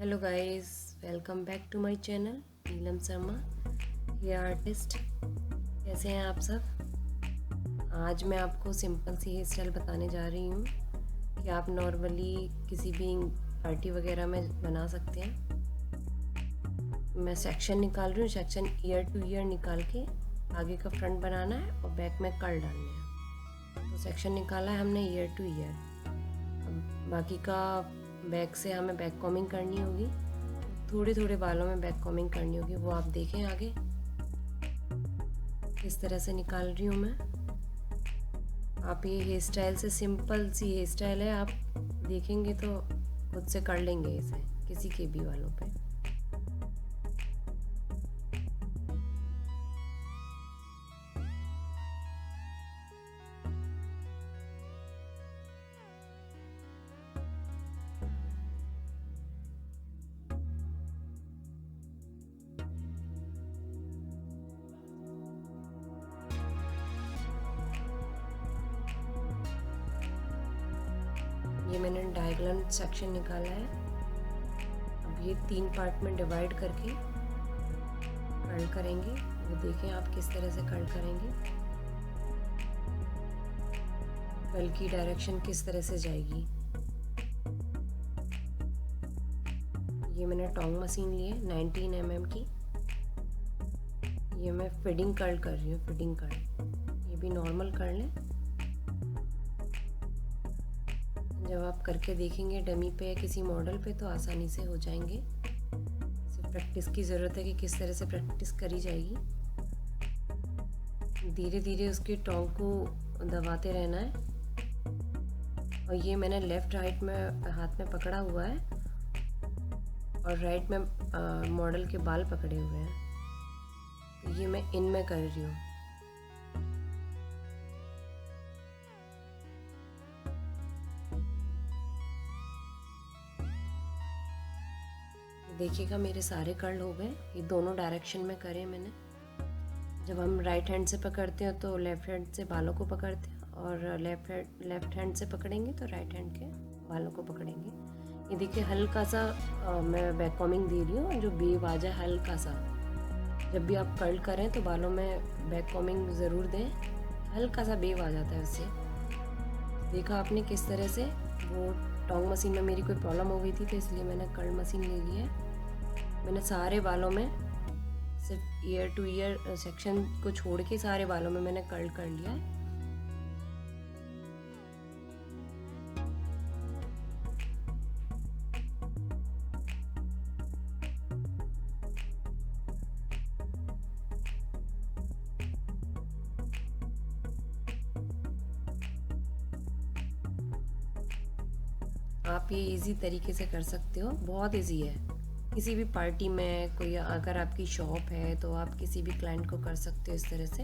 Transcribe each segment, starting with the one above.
Hello guys, welcome back to my channel Neelam Sharma hair artist. कैसे हैं आप सब। आज मैं आपको सिंपल सी हेयर स्टाइल बताने जा रही हूँ कि आप नॉर्मली किसी भी पार्टी वगैरह में बना सकते हैं। मैं सेक्शन निकाल रही हूँ। सेक्शन ईयर टू ईयर निकाल के आगे का फ्रंट बनाना है और बैक में कर्ल डालने हैं। तो सेक्शन निकाला है हमने ईयर टू ईयर। अब बाकी का बैक से हमें बैक कॉमिंग करनी होगी। थोड़े थोड़े बालों में बैक कॉमिंग करनी होगी, वो आप देखें आगे किस तरह से निकाल रही हूँ मैं। आप ये हेयर स्टाइल से सिंपल सी हेयर स्टाइल है, आप देखेंगे तो खुद से कर लेंगे इसे किसी के भी बालों पे। ये मैंने डायगोनल सेक्शन निकाला है। अब ये 3 पार्ट में डिवाइड करके कर्ल करेंगे। वो देखें आप किस तरह से कर्ल करेंगे, कर्ल की डायरेक्शन किस तरह से जाएगी। ये मैंने टोंग मशीन ली है 19 mm की। ये मैं फिडिंग कर्ल कर रही हूँ, फिडिंग कर्ल। ये भी नॉर्मल कर्ल है। जब आप करके देखेंगे डमी पे या किसी मॉडल पे तो आसानी से हो जाएंगे। सिर्फ प्रैक्टिस की ज़रूरत है कि किस तरह से प्रैक्टिस करी जाएगी। धीरे धीरे उसके टोंग को दबाते रहना है। और ये मैंने लेफ़्ट राइट में हाथ में पकड़ा हुआ है और राइट में मॉडल के बाल पकड़े हुए हैं। तो ये मैं इन में कर रही हूँ। देखिएगा मेरे सारे कर्ल हो गए। ये दोनों डायरेक्शन में करे मैंने। जब हम राइट हैंड से पकड़ते हैं तो लेफ़्ट हैंड से बालों को पकड़ते हैं, और लेफ़्ट हैंड से पकड़ेंगे तो राइट हैंड के बालों को पकड़ेंगे। ये देखिए हल्का सा मैं बैक कॉमिंग दे रही हूँ, जो वेव आ जाए हल्का सा। जब भी आप कर्ल करें तो बालों में बैक कॉमिंग ज़रूर दें, हल्का सा वेव आ जाता है उससे। देखा आपने किस तरह से। वो टोंग मशीन में मेरी कोई प्रॉब्लम हो गई थी तो इसलिए मैंने कर्ल मशीन ले ली है। मैंने सारे बालों में सिर्फ ईयर टू ईयर सेक्शन को छोड़ के सारे बालों में मैंने कर्ल कर लिया है। आप ये इजी तरीके से कर सकते हो, बहुत इजी है। किसी भी पार्टी में कोई अगर आपकी शॉप है तो आप किसी भी क्लाइंट को कर सकते हो इस तरह से।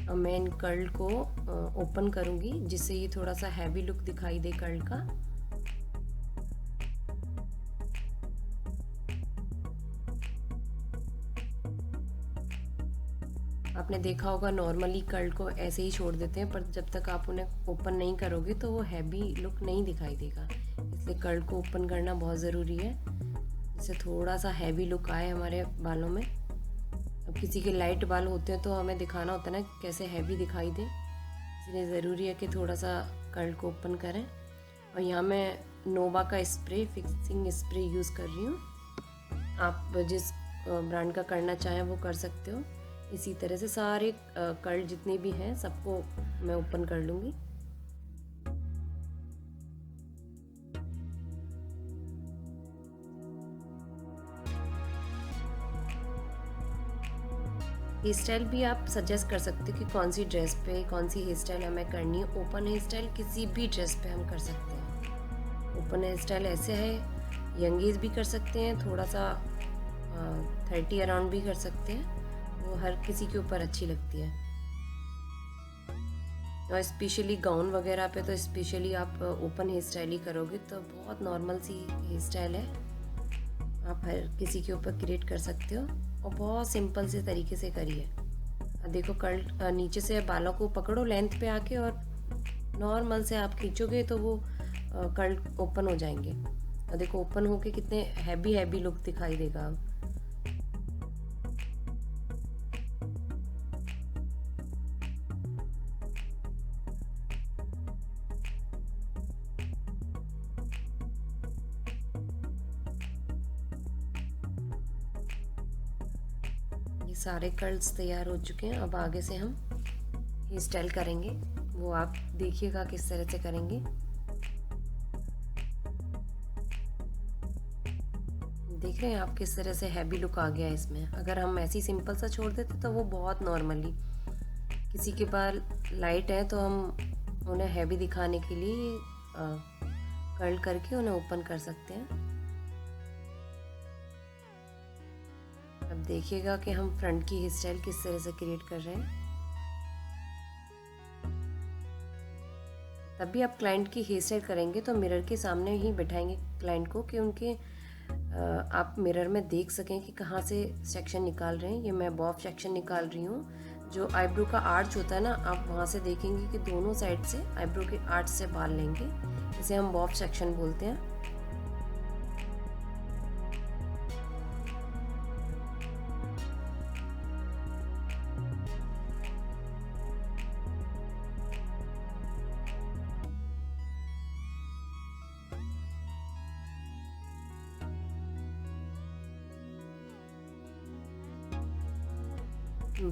अब मैं इन कर्ल को ओपन करूँगी जिससे ये थोड़ा सा हैवी लुक दिखाई दे कर्ल का। आपने देखा होगा नॉर्मली कर्ल को ऐसे ही छोड़ देते हैं, पर जब तक आप उन्हें ओपन नहीं करोगे तो वो हैवी लुक नहीं दिखाई देगा। इसलिए कर्ल को ओपन करना बहुत ज़रूरी है, जिससे थोड़ा सा हैवी लुक आए हमारे बालों में। अब किसी के लाइट बाल होते हैं तो हमें दिखाना होता है ना कैसे हैवी दिखाई दे, इसलिए ज़रूरी है कि थोड़ा सा कर्ल को ओपन करें। और यहाँ मैं नोवा का स्प्रे, फिक्सिंग स्प्रे यूज़ कर रही हूँ। आप जिस ब्रांड का करना चाहें वो कर सकते हो। इसी तरह से सारे कर्ल जितने भी हैं सबको मैं ओपन कर लूँगी। हेयर स्टाइल भी आप सजेस्ट कर सकते हो कि कौन सी ड्रेस पे कौन सी हेयर स्टाइल हमें करनी है। ओपन हेयर स्टाइल किसी भी ड्रेस पे हम कर सकते हैं। ओपन हेयर स्टाइल ऐसे है, यंग एज भी कर सकते हैं, थोड़ा सा 30 अराउंड भी कर सकते हैं। वो हर किसी के ऊपर अच्छी लगती है। और स्पेशली गाउन वगैरह पे तो स्पेशली आप ओपन हेयर स्टाइल ही करोगे तो बहुत नॉर्मल सी हेयर स्टाइल है, आप हर किसी के ऊपर क्रिएट कर सकते हो और बहुत सिंपल से तरीके से करिए। देखो कर्ल नीचे से बालों को पकड़ो लेंथ पे आके और नॉर्मल से आप खींचोगे तो वो कर्ल ओपन हो जाएंगे। और देखो ओपन होके कितने हैवी हैवी लुक दिखाई देगा अब। ये सारे कर्ल्स तैयार हो चुके हैं। अब आगे से हम हेयर स्टाइल करेंगे, वो आप देखिएगा किस तरह से करेंगे। देख रहे हैं आप किस तरह से हैवी लुक आ गया है इसमें। अगर हम ऐसे ही सिंपल सा छोड़ देते तो वो बहुत नॉर्मली, किसी के बाल लाइट है तो हम उन्हें हैवी दिखाने के लिए कर्ल करके उन्हें ओपन कर सकते हैं। अब देखिएगा कि हम फ्रंट की हेयर स्टाइल किस तरह से क्रिएट कर रहे हैं। तब भी आप क्लाइंट की हेयर स्टाइल करेंगे तो मिरर के सामने ही बैठाएंगे क्लाइंट को, कि उनके आप मिरर में देख सकें कि कहाँ से सेक्शन निकाल रहे हैं। ये मैं बॉब सेक्शन निकाल रही हूँ। जो आईब्रो का आर्च होता है ना, आप वहाँ से देखेंगे कि दोनों साइड से आईब्रो के आर्च से बाल लेंगे, इसे हम बॉब सेक्शन बोलते हैं।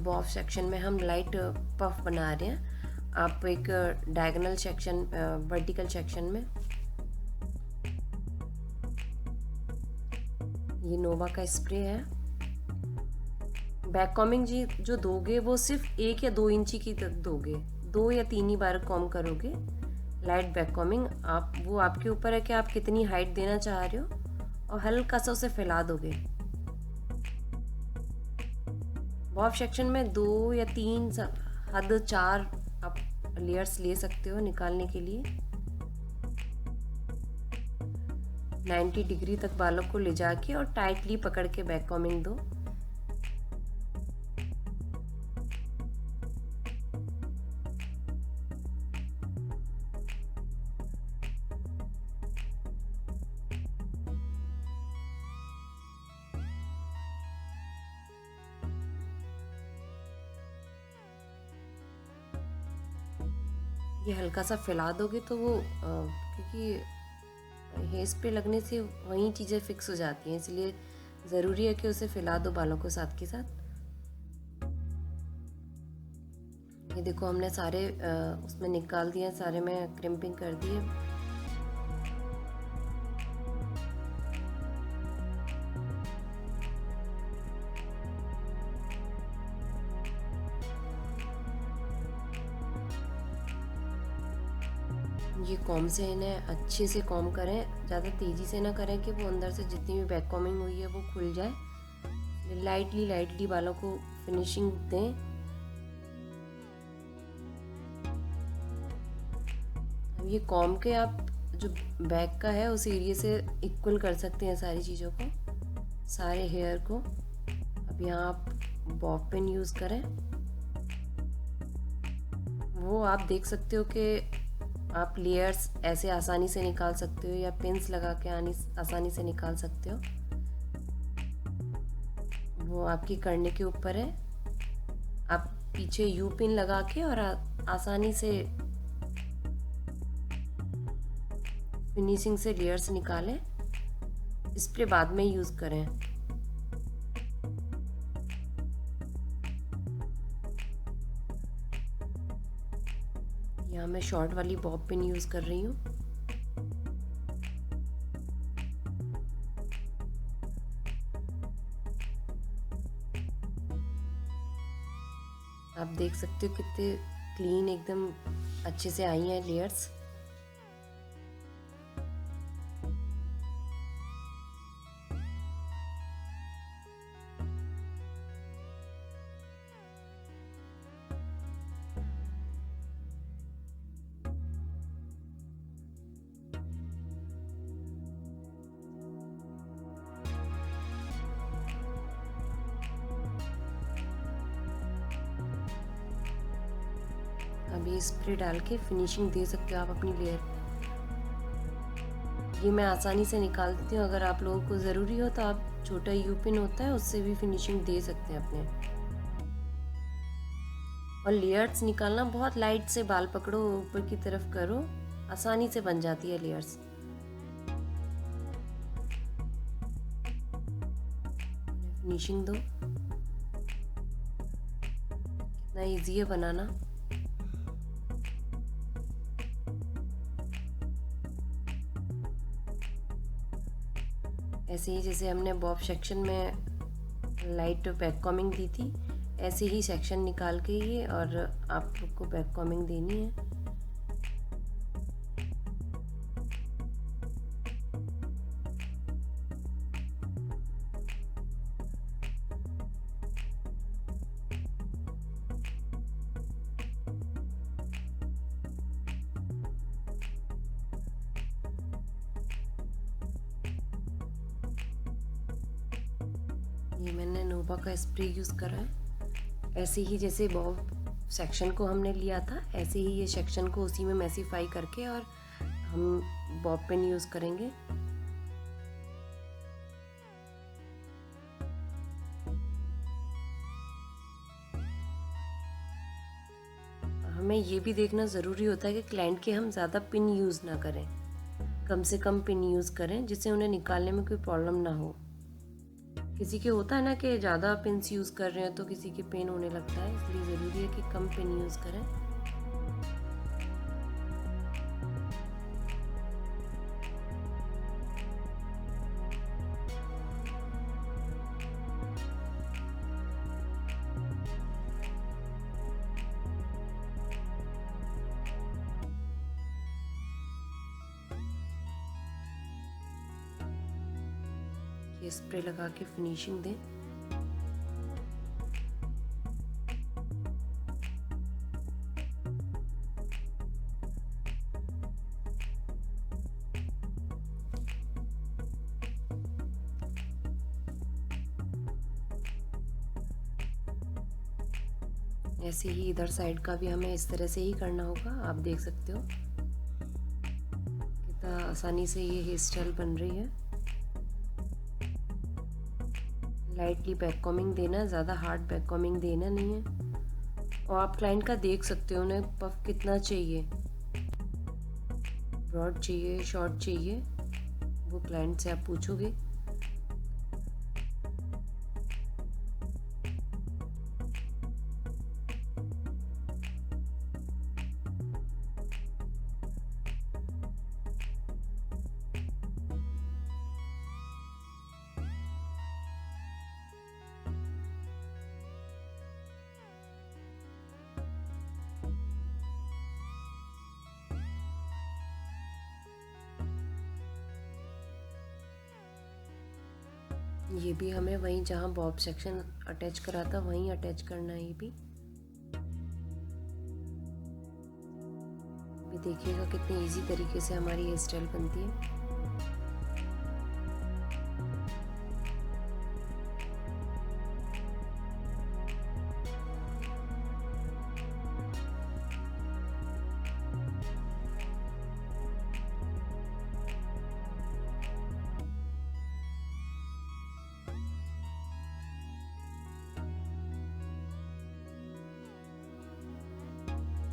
बॉब सेक्शन में हम लाइट पफ बना रहे हैं। आप एक डायगोनल सेक्शन, वर्टिकल सेक्शन में ये नोवा का स्प्रे है। बैक कॉमिंग जी जो दोगे वो सिर्फ 1 या 2 इंची की तक दोगे, 2 या 3 ही बार कॉम करोगे लाइट बैक कॉमिंग। आप वो आपके ऊपर है कि आप कितनी हाइट देना चाह रहे हो, और हल्का सा उसे फैला दोगे। बॉब सेक्शन में 2 या 3 हद 4 आप लेयर्स ले सकते हो निकालने के लिए। 90 डिग्री तक बालों को ले जाके और टाइटली पकड़ के बैक कॉमिंग दो। ये हल्का सा फैला दोगे तो वो क्योंकि हेयर स्प्रे लगने से वहीं चीज़ें फिक्स हो जाती हैं, इसलिए ज़रूरी है कि उसे फैला दो बालों को साथ के साथ। ये देखो हमने सारे उसमें निकाल दिए, सारे में क्रिम्पिंग कर दिए। ये कॉम से इन्हें अच्छे से कॉम करें, ज़्यादा तेज़ी से ना करें कि वो अंदर से जितनी भी बैक कॉमिंग हुई है वो खुल जाए। लाइटली लाइटली बालों को फिनिशिंग दें। अब ये कॉम के आप जो बैक का है उस एरिया से इक्वल कर सकते हैं सारी चीज़ों को, सारे हेयर को। अब यहाँ आप बॉब पिन यूज़ करें, वो आप देख सकते हो कि आप लेयर्स ऐसे आसानी से निकाल सकते हो या पिन्स लगा के आसानी से निकाल सकते हो, वो आपकी करने के ऊपर है। आप पीछे यू पिन लगा के और आसानी से फिनिशिंग से लेयर्स निकालें। स्प्रे बाद में यूज़ करें। यहाँ मैं शॉर्ट वाली बॉब पिन यूज़ कर रही हूँ। आप देख सकते हो कितने क्लीन एकदम अच्छे से आई हैं लेयर्स। अब ये स्प्रे डाल के फिनिशिंग दे सकते हो आप अपनी लेयर पे। ये मैं आसानी से निकालती हूँ। अगर आप लोगों को ज़रूरी हो तो आप छोटा यू पिन होता है उससे भी फिनिशिंग दे सकते हैं अपने। और लेयर्स निकालना बहुत लाइट से, बाल पकड़ो ऊपर की तरफ करो, आसानी से बन जाती है लेयर्स। फिनिशिंग दो, कितना इजी है बनाना। ऐसे ही जैसे हमने बॉब सेक्शन में लाइट बैक कॉमिंग दी थी, ऐसे ही सेक्शन निकाल के ये और आपको बैक कॉमिंग देनी है। ये मैंने नोवा का स्प्रे यूज़ करा है। ऐसे ही जैसे बॉब सेक्शन को हमने लिया था, ऐसे ही ये सेक्शन को उसी में मैसीफाई करके और हम बॉब पिन यूज़ करेंगे। हमें ये भी देखना ज़रूरी होता है कि क्लाइंट के हम ज़्यादा पिन यूज़ ना करें, कम से कम पिन यूज़ करें जिससे उन्हें निकालने में कोई प्रॉब्लम ना हो। किसी के होता है ना कि ज़्यादा पिन्स यूज़ कर रहे हैं तो किसी के पेन होने लगता है, इसलिए ज़रूरी है कि कम पिन यूज़ करें। ये स्प्रे लगा के फिनिशिंग दें। ऐसे ही इधर साइड का भी हमें इस तरह से ही करना होगा। आप देख सकते हो कितना आसानी से ये हेयर स्टाइल बन रही है। लाइटली बैक कॉमिंग देना, ज़्यादा हार्ड बैक कॉमिंग देना नहीं है। और आप क्लाइंट का देख सकते हो उन्हें पफ कितना चाहिए, ब्रॉड चाहिए, शॉर्ट चाहिए, वो क्लाइंट से आप पूछोगे। ये भी हमें वहीं जहाँ बॉब सेक्शन अटैच करा था वहीं अटैच करना है। ये भी देखिएगा कितनी इजी तरीके से हमारी हेयर स्टाइल बनती है।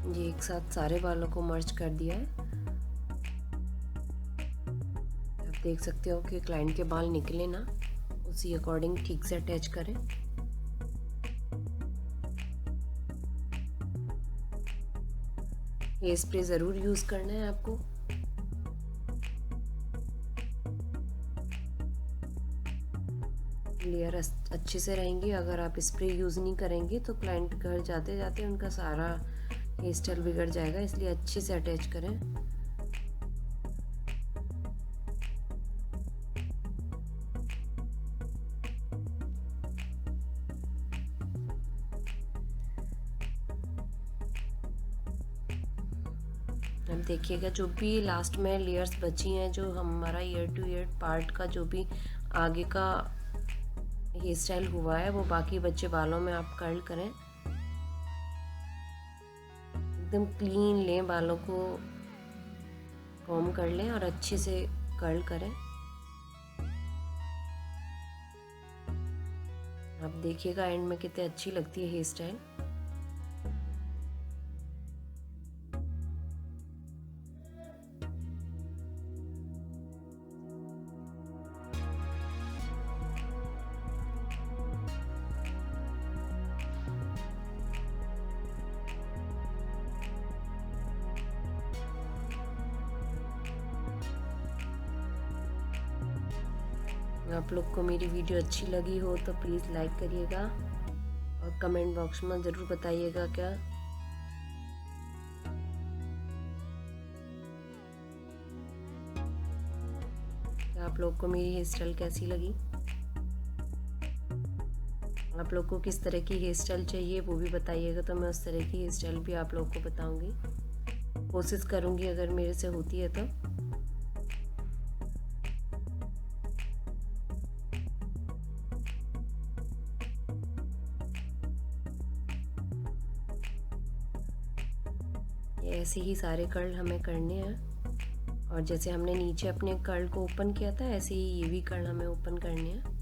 ये एक साथ सारे बालों को मर्ज कर दिया है। आप देख सकते हो कि क्लाइंट के बाल निकले ना, उसी अकॉर्डिंग ठीक से अटैच करें। ये स्प्रे ज़रूर यूज़ करना है आपको। लेयर अच्छे से रहेंगी। अगर आप स्प्रे यूज़ नहीं करेंगे तो क्लाइंट घर जाते जाते उनका सारा हेयर स्टाइल बिगड़ जाएगा, इसलिए अच्छे से अटैच करें। अब देखिएगा जो भी लास्ट में लेयर्स बची हैं, जो हमारा ईयर टू ईयर पार्ट का जो भी आगे का हेयर स्टाइल हुआ है वो बाकी बच्चे बालों में आप कर्ल करें। एकदम क्लीन लें, बालों को कॉम्ब कर लें और अच्छे से कर्ल करें। आप देखिएगा एंड में कितनी अच्छी लगती है हेयर स्टाइल। आप लोग को मेरी वीडियो अच्छी लगी हो तो प्लीज़ लाइक करिएगा और कमेंट बॉक्स में ज़रूर बताइएगा क्या आप लोग को मेरी हेयर स्टाइल कैसी लगी। आप लोग को किस तरह की हेयर स्टाइल चाहिए वो भी बताइएगा, तो मैं उस तरह की हेयर स्टाइल भी आप लोग को बताऊंगी, कोशिश करूंगी अगर मेरे से होती है तो। ऐसे ही सारे कर्ल हमें करने हैं और जैसे हमने नीचे अपने कर्ल को ओपन किया था ऐसे ही ये भी कर्ल हमें ओपन करने हैं।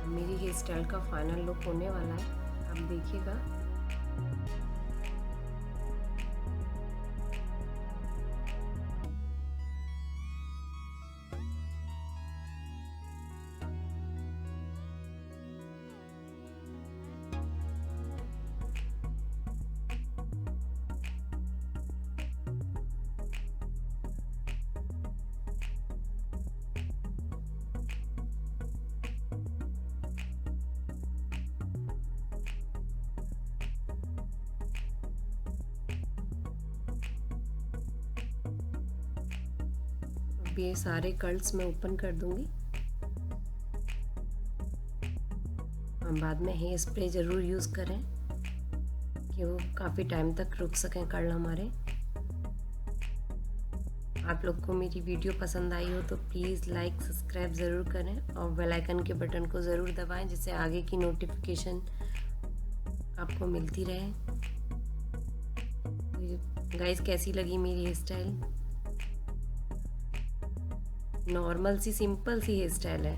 मेरी हेयर स्टाइल का फाइनल लुक होने वाला है, आप देखिएगा। ये सारे कर्ल्स मैं ओपन कर दूंगी। हम बाद में हेयर स्प्रे ज़रूर यूज़ करें कि वो काफ़ी टाइम तक रुक सकें कर्ल हमारे। आप लोग को मेरी वीडियो पसंद आई हो तो प्लीज़ लाइक सब्सक्राइब ज़रूर करें और बेल आइकन के बटन को ज़रूर दबाएं जिससे आगे की नोटिफिकेशन आपको मिलती रहे। गाइस कैसी लगी मेरी hair style? Normal C simple see here style है।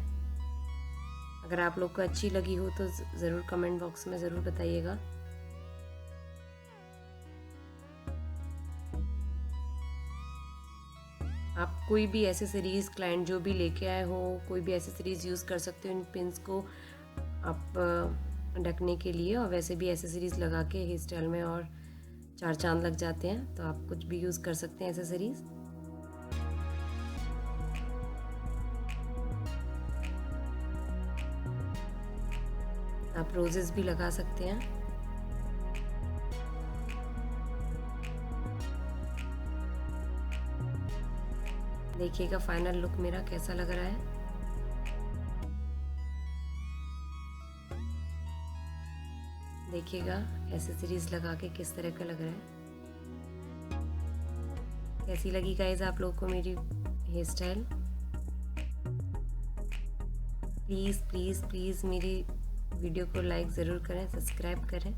अगर आप लोग को अच्छी लगी हो तो ज़रूर कमेंट बॉक्स में ज़रूर बताइएगा। आप कोई भी एसेसरीज क्लाइंट जो भी लेके आए हो, कोई भी एसेसरीज यूज़ कर सकते हो इन पिंस को आप ढकने के लिए, और वैसे भी एसेसरीज लगा के हेयर स्टाइल में और चार चांद लग जाते हैं, तो आप कुछ भी यूज़ कर सकते हैं एसेसरीज। आप रोजेस भी लगा सकते हैं। देखिएगा फाइनल लुक मेरा कैसा लग रहा है। देखिएगा एसेसरीज लगा के किस तरह का लग रहा है। कैसी लगी गाइस आप लोग को मेरी hair style? Please please please मेरी वीडियो को लाइक ज़रूर करें, सब्सक्राइब करें।